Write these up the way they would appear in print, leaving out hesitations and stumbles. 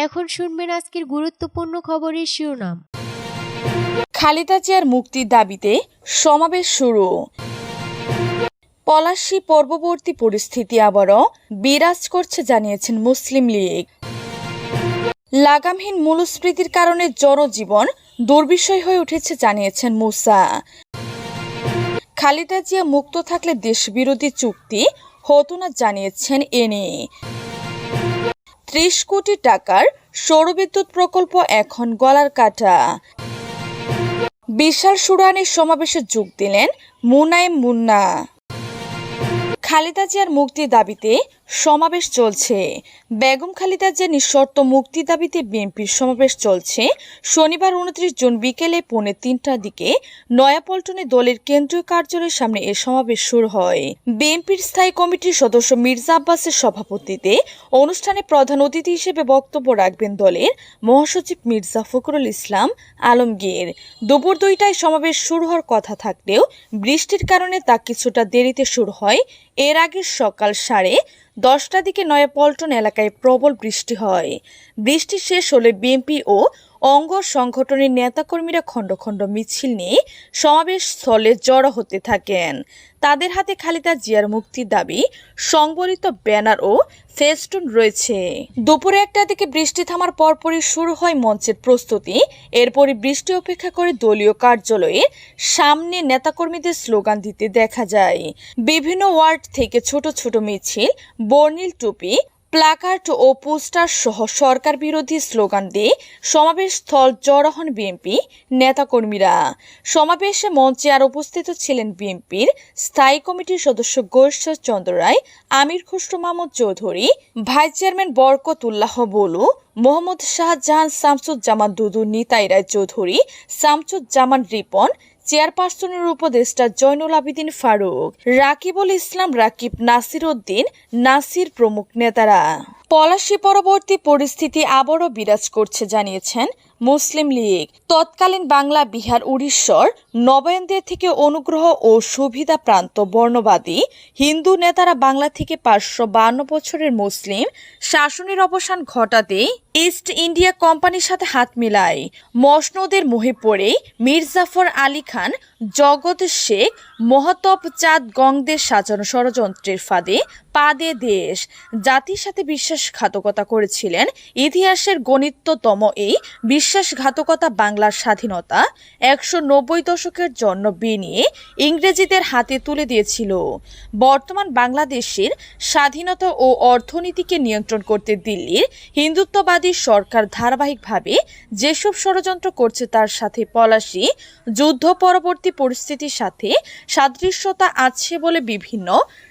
এখন শুনবেন আজকের গুরুত্বপূর্ণ খবরের শিরোনাম। খালেদা জিয়ার মুক্তির দাবিতে সমাবেশ শুরু। পলাশী পর্ববর্তী পরিস্থিতি আবারও বিরাজ করছে জানিয়েছেন মুসলিম লীগ। লাগামহীন মূল্যস্ফীতির কারণে জনজীবন দুর্বিষয় হয়ে উঠেছে জানিয়েছেন মুসা। খালেদা জিয়া মুক্ত থাকলে দেশবিরোধী চুক্তি হতো না জানিয়েছেন এনি। ৩০ কোটি টাকার সৌরবিদ্যুৎ প্রকল্প এখন গলার কাটা। বিশাল শুরুয়ানির সমাবেশে যোগ দিলেন মুনায়েম মুন্না। খালেদা জিয়ার মুক্তির দাবিতে সমাবেশ চলছে। বেগম খালেদা জিয়ার নিঃশর্ত মুক্তির দাবিতে বিএনপির সমাবেশ চলছে। শনিবার ২৯ জুন বিকেলে ৩:৩০টার দিকে নয়াপল্টনে দলের কেন্দ্রীয় কার্যালয়ের সামনে এ সমাবেশ শুরু হয়। বিএনপির স্থায়ী কমিটির সদস্য মির্জা আব্বাসের সভাপতিত্বে অনুষ্ঠানে প্রধান অতিথি হিসেবে বক্তব্য রাখবেন দলের মহাসচিব মির্জা ফখরুল ইসলাম আলমগীর। দুপুর ২টায় সমাবেশ শুরু হওয়ার কথা থাকলেও বৃষ্টির কারণে তা কিছুটা দেরিতে শুরু হয়। এর আগে সকাল 10:30টার দিকে নয়াপল্টন এলাকায় প্রবল বৃষ্টি হয়। বৃষ্টি শেষ হলে বিএনপি ও অঙ্গ সংগঠনের নেতাকর্মীরা খণ্ড খণ্ড মিছিল নিয়ে সমাবেশ স্থলে জড়ো হতে থাকেন। তাদের হাতে খালেদা জিয়ার মুক্তির দাবি সংবলিত ব্যানার ও ফেস্টুন রয়েছে। দুপুরে 1টার দিকে বৃষ্টি থামার পরপরই শুরু হয় মঞ্চের প্রস্তুতি। এরপরই বৃষ্টি উপেক্ষা করে দলীয় কার্যালয়ের সামনে নেতাকর্মীদের স্লোগান দিতে দেখা যায়। বিভিন্ন ওয়ার্ড থেকে ছোট ছোট মিছিল, বর্ণিল টুপি, প্লাকার্ড ও পোস্টার সহ সরকার বিরোধী স্লোগান দিয়ে সমাবেশ স্থল জড়ো হন বিএনপি নেতাকর্মীরা। সমাবেশে মঞ্চে আর উপস্থিত ছিলেন বিএনপির স্থায়ী কমিটির সদস্য গৈশ্বর চন্দ্র রায়, আমির খসরু মাহমুদ চৌধুরী, ভাইস চেয়ারম্যান বরকতুল্লাহ বলু, মোহাম্মদ শাহজাহান, শামসুজ্জামান দুদু, নিতাই রায় চৌধুরী, শামসুজ্জামান রিপন, চেয়ারপারসনের উপদেষ্টা জয়নুল আবেদিন ফারুক, রাকিবুল ইসলাম রাকিব, নাসির উদ্দিন নাসির প্রমুখ নেতারা। পলাশী পরবর্তী পরিস্থিতি আবারও বিরাজ করছে জানিয়েছেন মুসলিম লীগ। তৎকালীন বাংলা, বিহার, উড়িষ্যার নবায়নদের থেকে অনুগ্রহ ও সুবিধা প্রান্ত বর্ণবাদী হিন্দু নেতারা বাংলা থেকে 552 বছরের মুসলিম শাসনের অবসান ঘটাতে ইস্ট ইন্ডিয়া কোম্পানির সাথে হাত মিলায়। মসনদের মোহে পড়ে মীর জাফর আলী খান, জগৎ শেখ, মহতব চাঁদ গংদের সাজানো ষড়যন্ত্রের ফাঁদে পা দিয়ে দেশ জাতির সাথে বিশ্বাসঘাতকতা করেছিলেন। ইতিহাসের গণিততম এই বিশ্বাসঘাতকতা বাংলার স্বাধীনতা 190 দশকের জন্য বিনিয়ে ইংরেজিদের হাতে তুলে দিয়েছিল। বর্তমান বাংলাদেশের স্বাধীনতা ও অর্থনীতিকে নিয়ন্ত্রণ করতে দিল্লির হিন্দুত্ববাদী সরকার ধারাবাহিকভাবে যেসব ষড়যন্ত্র করছে তার সাথে পলাশী যুদ্ধ পরবর্তী পরিস্থিতির সাথে সাদৃশ্যতা আছে বলে বিভিন্ন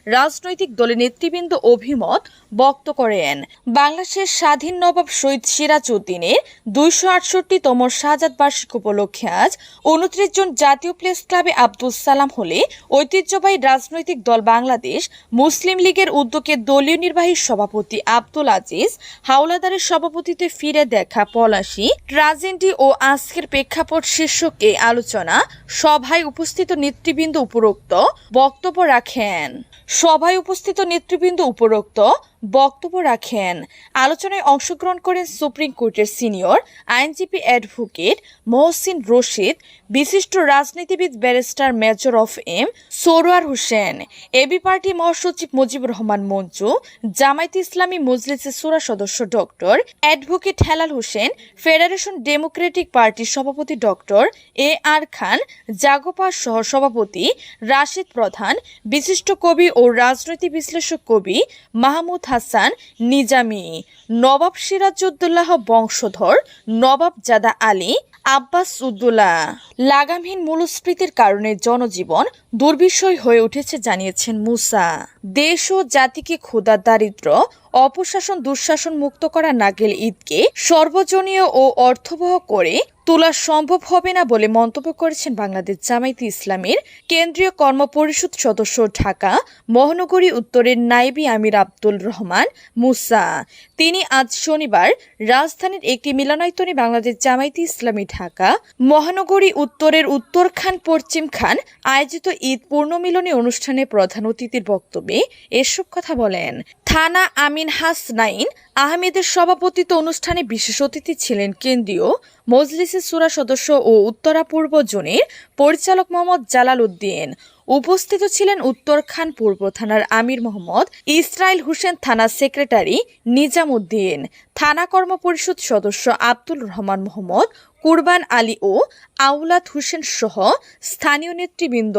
রাজনৈতিক দলের নেতৃবৃন্দ অভিমত ব্যক্ত করেন। বাংলাদেশের স্বাধীন নবাব শহীদ সিরাজউদ্দিনের 268তম শাহাদাত বার্ষিকী উপলক্ষে আজ 29 জুন জাতীয় প্রেস ক্লাবে আব্দুল সালাম হলে ঐতিহ্যবাহী রাজনৈতিক দল বাংলাদেশ মুসলিম লীগের উদ্যোগে দলীয় নির্বাহী সভাপতি আব্দুল আজিজ হাওলাদারের সভাপতিত্বে ফিরে দেখা পলাশী ট্রাজেডি ও আজকের প্রেক্ষাপট শীর্ষকে আলোচনা সভায় উপস্থিত নেতৃবৃন্দ উপরোক্ত বক্তব্য রাখেন। আলোচনায় অংশগ্রহণ করেন সুপ্রিম কোর্টের সিনিয়র আইনজীবী অ্যাডভোকেট মহসিন রশিদ, বিশিষ্ট রাজনীতিবিদ ব্যারিস্টার মেজর অফ M Sarwar Hossain, AB party মহাসচিব মুজিবুর রহমান মঞ্জু, জামায়াতে ইসলামী মজলিসের শূরা সদস্য doctor advocate Helal Hossain, federation democratic পার্টির সভাপতি ডক্টর এ আর খান, জাগোপার সহ সভাপতি রাশিদ প্রধান, বিশিষ্ট কবি ও রাজনৈতিক বিশ্লেষক কবি মাহমুদ হাসান নিজামী, নবাব সিরাজউদ্দৌলাহ বংশধর নবাব জাদা আলী আব্বাস উদ্দৌলা। লাগামহীন মূল্যস্ফীতির কারণে জনজীবন দুর্বিষয় হয়ে উঠেছে জানিয়েছেন মুসা। দেশ ও জাতিকে ক্ষুধা, দারিদ্র, অপশাসন, দুঃশাসন মুক্ত করা নাগেল ঈদকে সর্বজনীয় ও অর্থবহ করে তোলা সম্ভব হবে না বলে মন্তব্য করেছেন বাংলাদেশ জামায়াতে ইসলামীর কেন্দ্রীয় কর্মপরিষদ সদস্য ঢাকা মহানগরী উত্তরের নায়েবি আমির আব্দুল রহমান মুসা। তিনি আজ শনিবার রাজধানীর একটি মিলনায়তনে বাংলাদেশ জামায়াতে ইসলামী ঢাকা মহানগরী উত্তরের উত্তর খান পশ্চিম খান আয়োজিত ঈদ পূর্ণমিলনী অনুষ্ঠানে প্রধান অতিথির বক্তব্যে এসব কথা বলেন। থানা আমিন হাসনাইন আহমেদের সভাপতিত্বে অনুষ্ঠানে বিশেষ অতিথি ছিলেন কেন্দ্রীয় মজলিসের শূরা সদস্য ও উত্তরা পূর্ব জোনের পরিচালক মোহাম্মদ জালাল উদ্দিন। উপস্থিত ছিলেন উত্তর খান পূর্ব থানার আমির মোহাম্মদ ইসরাইল হোসেন, থানা সেক্রেটারি নিজাম উদ্দিন, থানা কর্মপরিষদ সদস্য আব্দুল রহমান মোহাম্মদ, কুরবান আলী ও আউলাদ হোসেন সহ স্থানীয় নেতৃবৃন্দ।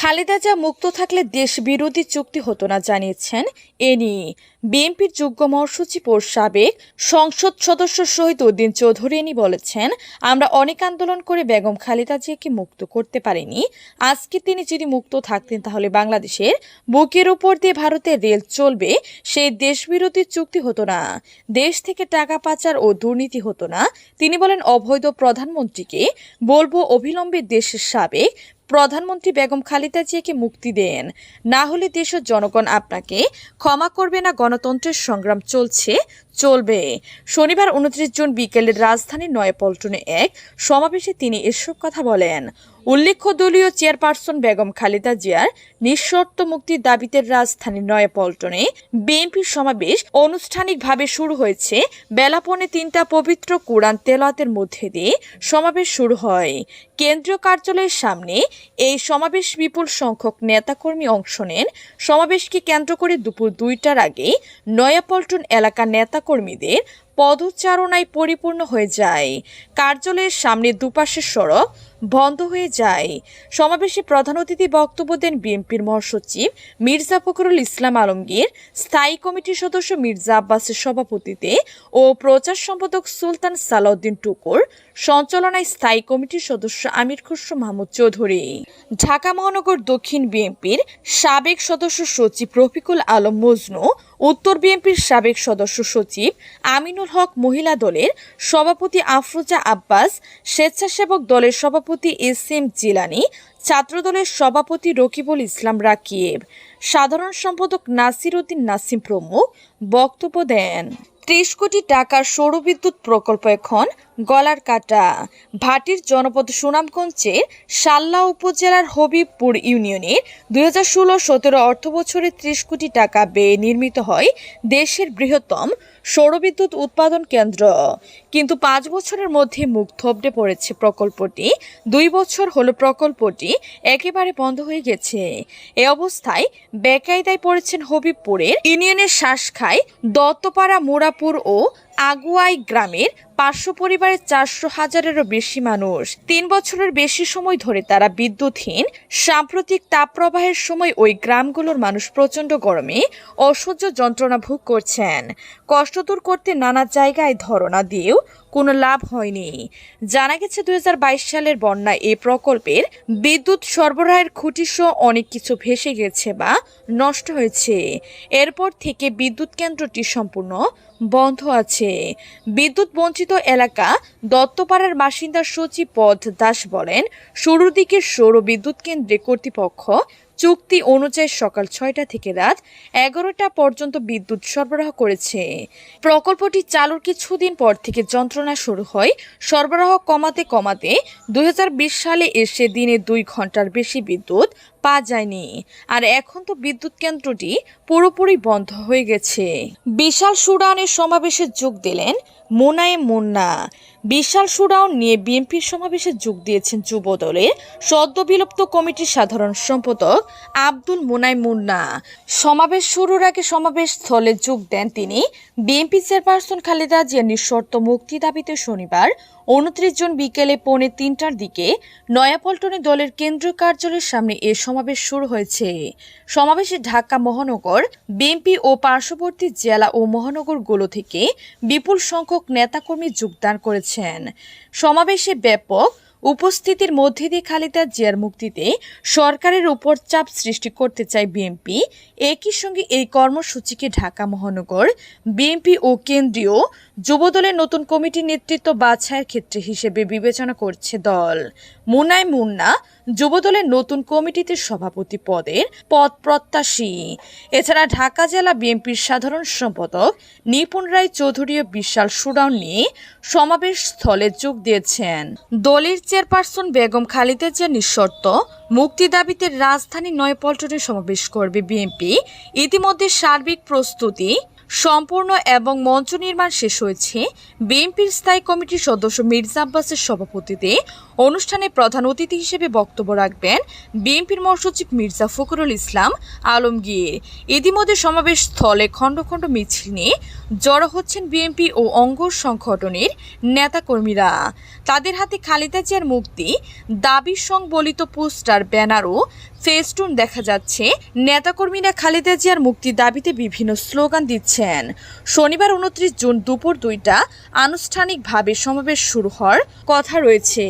খালেদা জিয়া মুক্ত থাকলে দেশ বিরোধী চুক্তি হতো না জানিয়েছেন এনি বিএনপির যুগ্ম মহাসচিব ও সাবেক সংসদ সদস্য শহীদ উদ্দিন চৌধুরী। এনি বলেছেন, আমরা অনেক আন্দোলন করে বেগম খালেদা জিয়াকে মুক্ত করতে পারিনি। আজকে তিনি যদি মুক্ত থাকতেন তাহলে বাংলাদেশের বুকের উপর দিয়ে ভারতের রেল চলবে, সেই দেশ বিরোধী চুক্তি হতো না, দেশ থেকে টাকা পাচার ও দুর্নীতি হতো না। তিনি বলেন, অবৈধ প্রধানমন্ত্রীকে বলবো অবিলম্বে দেশের সাবেক প্রধানমন্ত্রী বেগম খালেদা জিয়াকে মুক্তি দেন, না হলে দেশের জনগণ আপনাকে ক্ষমা করবে না। গণতন্ত্রের সংগ্রাম চলবে। শনিবার 29 জুন বিকেলে রাজধানীর নয়াপল্টনে এক সমাবেশে তিনি এসব কথা বলেন। উল্লেখ্য, দলীয় চেয়ারপারসন বেগম খালেদা জিয়ার নিঃশর্ত মুক্তির দাবিতে রাজধানীর নয়াপল্টনে বিএনপির সমাবেশ আনুষ্ঠানিকভাবে শুরু হয়েছে। বেলা 3:45 পবিত্র কোরআন তেলাওয়াতের মধ্যে দিয়ে সমাবেশ শুরু হয়। কেন্দ্রীয় কার্যালয়ের সামনে এই সমাবেশ বিপুল সংখ্যক নেতাকর্মী অংশ নেন। সমাবেশকে কেন্দ্র করে দুপুর 2টার আগে নয়াপল্টন এলাকার নেতাকর্মীদের পদচারণায় পরিপূর্ণ হয়ে যায়। কার্যালয়ের সামনে দুপাশের সড়ক বন্ধ হয়ে যায়। সমাবেশে প্রধান অতিথি বক্তব্য দেন বিএনপির মহাসচিব মির্জা ফখরুল ইসলাম আলমগীর, স্থায়ী কমিটির সদস্য মির্জা আব্বাসের সভাপতিত্বে ও প্রচার সম্পাদক সুলতান সালাউদ্দিন টুকুর সঞ্চালনায় স্থায়ী কমিটির সদস্য আমির খসরু মাহমুদ চৌধুরী, ঢাকা মহানগর দক্ষিণ বিএনপির সাবেক সদস্য সচিব রফিকুল আলম মজনু, উত্তর বিএনপির সাবেক সদস্য সচিব আমিনুল হক, মহিলা দলের সভাপতি আফরোজা আব্বাস, স্বেচ্ছাসেবক দলের সভাপতি এস.এম. জিলানী, ছাত্র দলের সভাপতি রকিবুল ইসলাম রাকিব, সাধারণ সম্পাদক নাসির উদ্দিন নাসিম প্রমুখ বক্তব্য দেন। 30 কোটি টাকার সৌরবিদ্যুৎ প্রকল্প এখন গলার কাটা। ভাটির জনপদ সুনামগঞ্জের সাল্লা উপজেলার হবিবপুর ইউনিয়নের 2016-17 অর্থবছরে 30 কোটি টাকা ব্যয়ে নির্মিত হয় দেশের বৃহত্তম সৌরবিদ্যুৎ উৎপাদন কেন্দ্র। কিন্তু 5 বছরের মধ্যে মুখ থবড়ে পড়েছে প্রকল্পটি। 2 বছর হলো প্রকল্পটি একেবারে বন্ধ হয়ে গেছে। এ অবস্থায় বেকায়দায় পড়েছেন হবিবপুরের ইউনিয়নের শ্বাসখাই, দত্তপাড়া, মুরাপুর ও আগুয়াই গ্রামের 500 পরিবারের 400,000-এরও বেশি মানুষ। 3 বছরের বেশি সময় ধরে তারা বিদ্যুৎহীন। সাম্প্রতিক তাপপ্রবাহের সময় ওই গ্রামগুলোর মানুষ প্রচণ্ড গরমে অসহ্য যন্ত্রণা ভোগ করছেন। কষ্ট দূর করতে নানা জায়গায় ধরনা দিয়েও কোনো লাভ হয়নি। জানা গেছে 2022 সালের বন্যায় এই প্রকল্পের বিদ্যুৎ সরবরাহের খুঁটিসহ অনেক কিছু ভেসে গেছে বা নষ্ট হয়েছে। এরপর থেকে বিদ্যুৎ কেন্দ্রটি সম্পূর্ণ বন্ধ আছে। বিদ্যুৎ বঞ্চিত এলাকা দত্তপাড়ার বাসিন্দা সচিব পদ দাস বলেন, শুরুর দিকে সৌর বিদ্যুৎ কেন্দ্রে কর্তৃপক্ষ চুক্তি অনুযায়ী সকাল 6টা থেকে রাত 11টা পর্যন্ত বিদ্যুৎ সরবরাহ করেছে। প্রকল্পটি চালুর কিছুদিন পর থেকে যন্ত্রণা শুরু হয়। সরবরাহ কমাতে 2020 সালে এসে দিনে 2 ঘন্টার বেশি বিদ্যুৎ পাওয়া যায়নি। আর এখন তো বিদ্যুৎ কেন্দ্রটি পুরোপুরি বন্ধ হয়ে গেছে। বিশাল শুডাউনের সমাবেশে যোগ দিলেন মুনায়েম মুন্না। বিশাল শুডাউন নিয়ে বিএনপির সমাবেশে যোগ দিয়েছেন যুব দলের সদ্য বিলুপ্ত কমিটির সাধারণ সম্পাদক আব্দুল মুনায়েম মুন্না। সমাবেশ শুরুর আগে সমাবেশ স্থলে যোগ দেন তিনি। বিএনপি চেয়ারপারসন খালেদা জিয়ার নিঃশর্ত মুক্তি দাবিতে শনিবার 29 জুন বিকেলে 2:45টার দিকে নয়াপল্টনে দলের কেন্দ্রীয় কার্যালয়ের সামনে এ সমাবেশ শুরু হয়েছে। সমাবেশে ঢাকা মহানগর বিএনপি ও পার্শ্ববর্তী জেলা ও মহানগরগুলো থেকে বিপুল সংখ্যক নেতাকর্মী যোগদান করেছেন। সমাবেশে ব্যাপক উপস্থিতির মধ্যে দিয়ে খালেদা জিয়ার মুক্তিতে সরকারের উপর চাপ সৃষ্টি করতে চায় বিএনপি। একই সঙ্গে এই কর্মসূচিকে ঢাকা মহানগর বিএনপি ও কেন্দ্রীয় যুবদলের নতুন কমিটি নেতৃত্ব বাছাইয়ের ক্ষেত্রে হিসেবে বিবেচনা করছে দল। মুনায়েম মুন্না যুবদলের নতুন কমিটিতে সভাপতি পদের পদপ্রত্যাশী। এছাড়া ঢাকা জেলা বিএনপির সাধারণ সম্পাদক নিপুণ রায় চৌধুরীও বিশাল শুডাউন নিয়ে সমাবেশ স্থলে যোগ দিয়েছেন। দলের চেয়ারপারসন বেগম খালেদা জিয়ার নিঃশর্ত মুক্তি দাবিতে রাজধানী নয়াপল্টনে সমাবেশ করবে বিএনপি। ইতিমধ্যে সার্বিক প্রস্তুতি সম্পূর্ণ এবং মঞ্চ নির্মাণ শেষ হয়েছে। বিএনপির স্থায়ী কমিটির সদস্য মির্জা আব্বাসের সভাপতিত্বে অনুষ্ঠানে প্রধান অতিথি হিসেবে বক্তব্য রাখবেন বিএনপির মহাসচিব মির্জা ফখরুল ইসলাম আলমগীর। ইতিমধ্যে সমাবেশ স্থলে খণ্ড খণ্ড মিছিল নিয়ে জড়ো হচ্ছেন বিএনপি ও অঙ্গ সংগঠনের নেতাকর্মীরা। তাদের হাতে খালেদা জিয়ার মুক্তি দাবি সংবলিত পোস্টার, ব্যানার ও ফেস্টুন দেখা যাচ্ছে। নেতাকর্মীরা খালেদা জিয়ার মুক্তি দাবিতে বিভিন্ন স্লোগান দিচ্ছেন। শনিবার 29 জুন দুপুর 2টা আনুষ্ঠানিকভাবে সমাবেশ শুরু হওয়ার কথা রয়েছে।